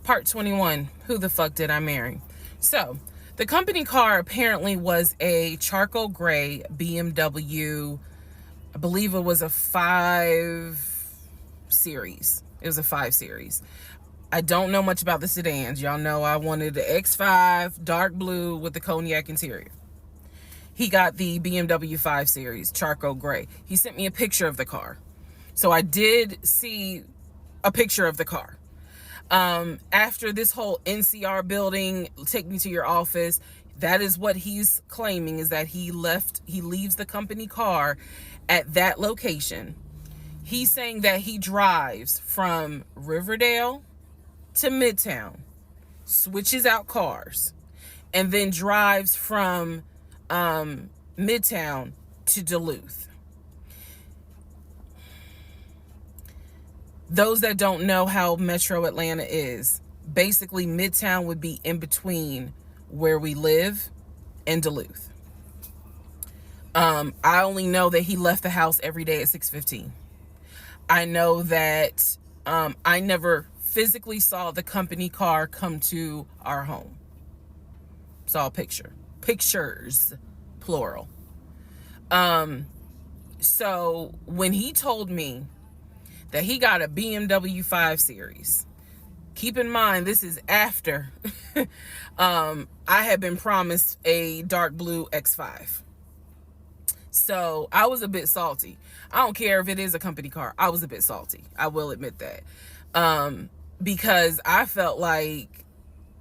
Part 21, who the fuck did I marry? So, the company car apparently was a charcoal gray BMW. I believe it was a 5 Series. It was a 5 Series. I don't know much about the sedans. Y'all know I wanted the X5, dark blue with the cognac interior. He got the BMW 5 Series, charcoal gray. He sent me a picture of the car. So I did see a picture of the car. After this whole NCR building, take me to your office, that is what he's claiming, is that he leaves the company car at that location. He's saying that he drives from Riverdale to Midtown, switches out cars, and then drives from Midtown to Duluth. Those that don't know how Metro Atlanta is, basically Midtown would be in between where we live and Duluth. I only know that he left the house every day at 6:15. I know that I never physically saw the company car come to our home. Saw a pictures, plural. So when he told me that he got a BMW 5 Series, keep in mind, this is after I had been promised a dark blue X5. So I was a bit salty. I don't care if it is a company car. I was a bit salty. I will admit that. Because I felt like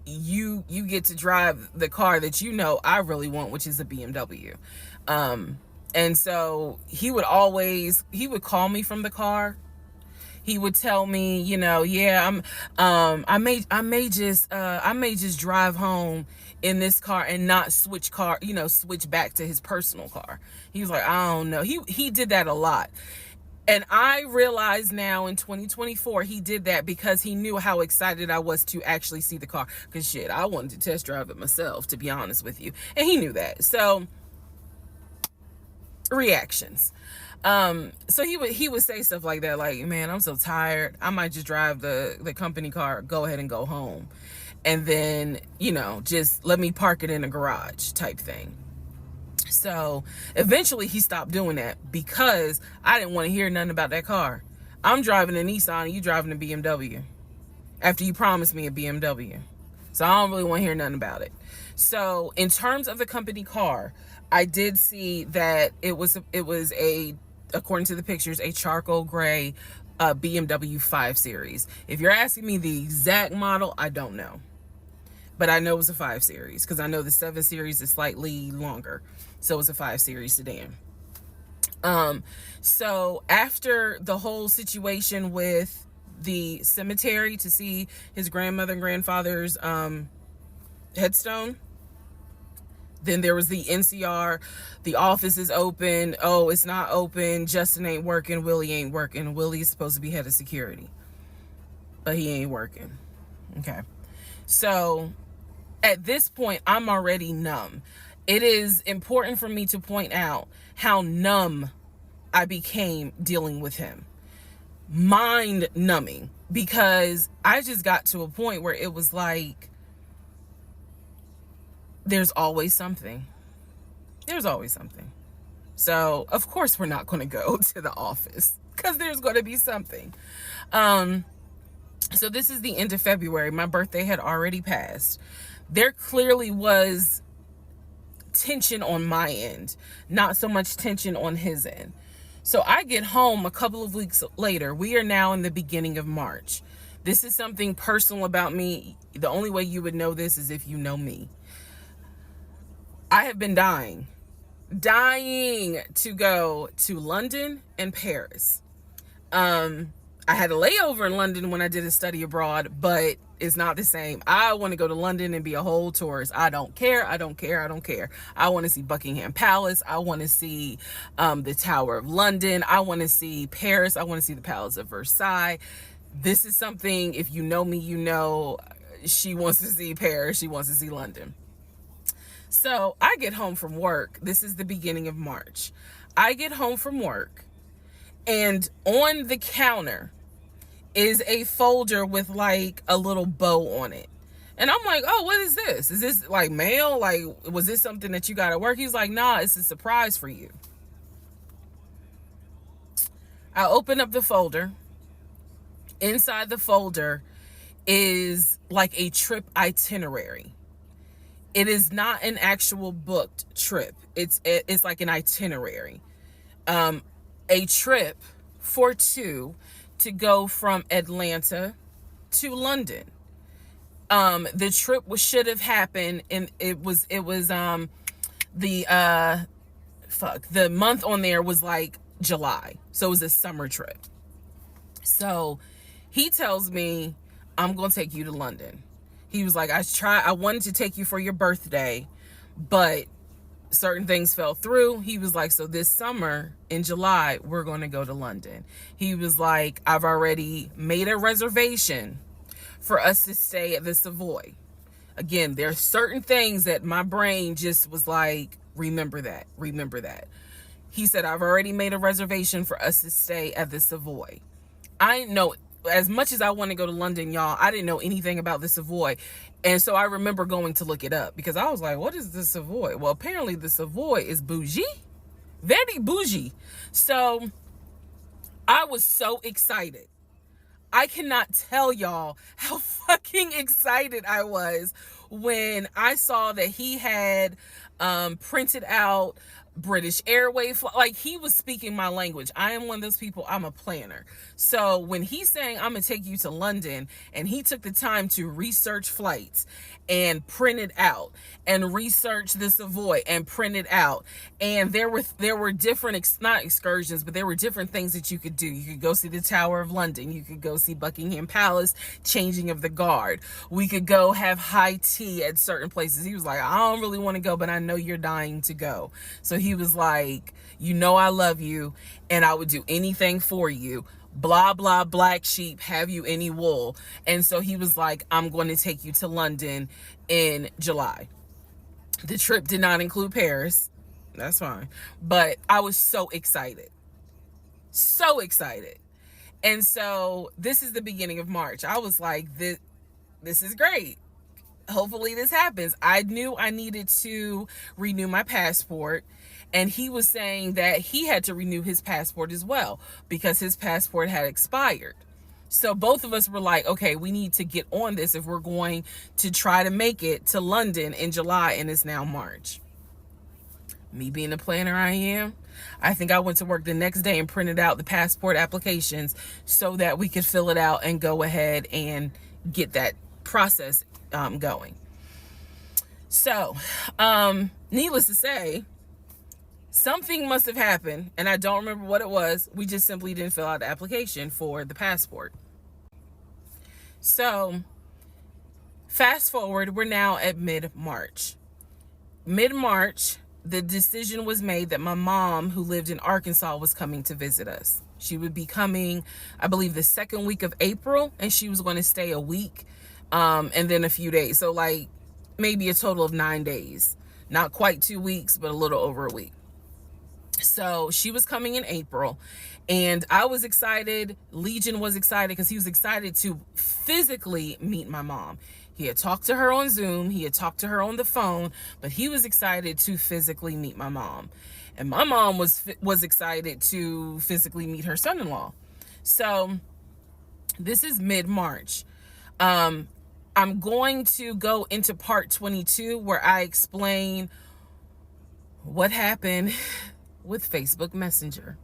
you get to drive the car that you know I really want, which is a BMW. And so he would call me from the car. He would tell me, yeah, I may just drive home in this car and not switch back to his personal car. He was like, I don't know. He did that a lot. And I realize now in 2024, he did that because he knew how excited I was to actually see the car. Because shit, I wanted to test drive it myself, to be honest with you. And he knew that. So, reactions. So he would say stuff like that, like, man, I'm so tired. I might just drive the company car, go ahead and go home. And then, just let me park it in a garage type thing. So eventually he stopped doing that because I didn't want to hear nothing about that car. I'm driving a Nissan and you driving a BMW after you promised me a BMW. So I don't really want to hear nothing about it. So in terms of the company car, I did see that it was according to the pictures, a charcoal gray BMW 5 Series. If you're asking me the exact model, I don't know. But I know it was a 5 Series because I know the 7 Series is slightly longer. So it's a 5 Series sedan. So after the whole situation with the cemetery to see his grandmother and grandfather's headstone, then there was the NCR, the office is open. Oh, it's not open. Justin ain't working. Willie ain't working. Willie is supposed to be head of security, but he ain't working. Okay. So at this point, I'm already numb. It is important for me to point out how numb I became dealing with him. Mind numbing, because I just got to a point where it was like, there's always something. There's always something. So, of course, we're not going to go to the office because there's going to be something. So this is the end of February. My birthday had already passed. There clearly was tension on my end, not so much tension on his end. So I get home a couple of weeks later. We are now in the beginning of March. This is something personal about me. The only way you would know this is if you know me. I have been dying to go to London and Paris. I had a layover in London when I did a study abroad, but it's not the same. I want to go to London and be a whole tourist. I don't care. I want to see Buckingham Palace. I want to see the Tower of London. I want to see Paris. I want to see the Palace of Versailles. This is something, if you know me, you know she wants to see Paris. She wants to see London. So I get home from work. This is the beginning of March. I get home from work, and on the counter is a folder with like a little bow on it. And I'm like, oh, what is this? Is this like mail? Like, was this something that you got at work? He's like, nah, it's a surprise for you. I open up the folder. Inside the folder is like a trip itinerary. It is not an actual booked trip. It's like an itinerary. A trip for two to go from Atlanta to London. The trip should have happened, and it was the month on there was like July, so it was a summer trip. So he tells me, I'm gonna take you to London. He was like, I wanted to take you for your birthday, but certain things fell through. He was like, so this summer in July, we're going to go to London. He was like, I've already made a reservation for us to stay at the Savoy. Again, there's certain things that my brain just was like, remember that. He said, I've already made a reservation for us to stay at the Savoy. I didn't know, as much as I want to go to London, y'all, I didn't know anything about the Savoy. And so I remember going to look it up because I was like, what is the Savoy? Well, apparently the Savoy is bougie, very bougie. So I was so excited. I cannot tell y'all how fucking excited I was when I saw that he had printed out British Airways. Like, he was speaking my language. I am one of those people, I'm a planner. So when he's saying, I'm gonna take you to London, and he took the time to research flights and print it out, and research the Savoy and print it out, and there were different not excursions, but there were different things that you could do. You could go see the Tower of London, you could go see Buckingham Palace, changing of the guard, we could go have high tea at certain places. He was like, I don't really want to go, but I know you're dying to go. So he was like, you know I love you and I would do anything for you, blah blah, black sheep, have you any wool? And so he was like, I'm going to take you to London in July. The trip did not include Paris, that's fine, but I was so excited. And so this is the beginning of March. I was like, this is great. Hopefully this happens. I knew I needed to renew my passport, and he was saying that he had to renew his passport as well because his passport had expired. So both of us were like, okay, we need to get on this if we're going to try to make it to London in July, and it's now March. Me being the planner I am, I think I went to work the next day and printed out the passport applications so that we could fill it out and go ahead and get that process going. So, needless to say, something must have happened, and I don't remember what it was. We just simply didn't fill out the application for the passport. So, fast forward, we're now at mid-March. Mid-March, the decision was made that my mom, who lived in Arkansas, was coming to visit us. She would be coming, I believe, the second week of April, and she was going to stay a week, and then a few days. So, like, maybe a total of 9 days. Not quite 2 weeks, but a little over a week. So she was coming in April, and I was excited. Legion was excited because he was excited to physically meet my mom. He had talked to her on Zoom, he had talked to her on the phone, but he was excited to physically meet my mom. And my mom was excited to physically meet her son-in-law. So this is mid-March. I'm going to go into part 22 where I explain what happened with Facebook Messenger.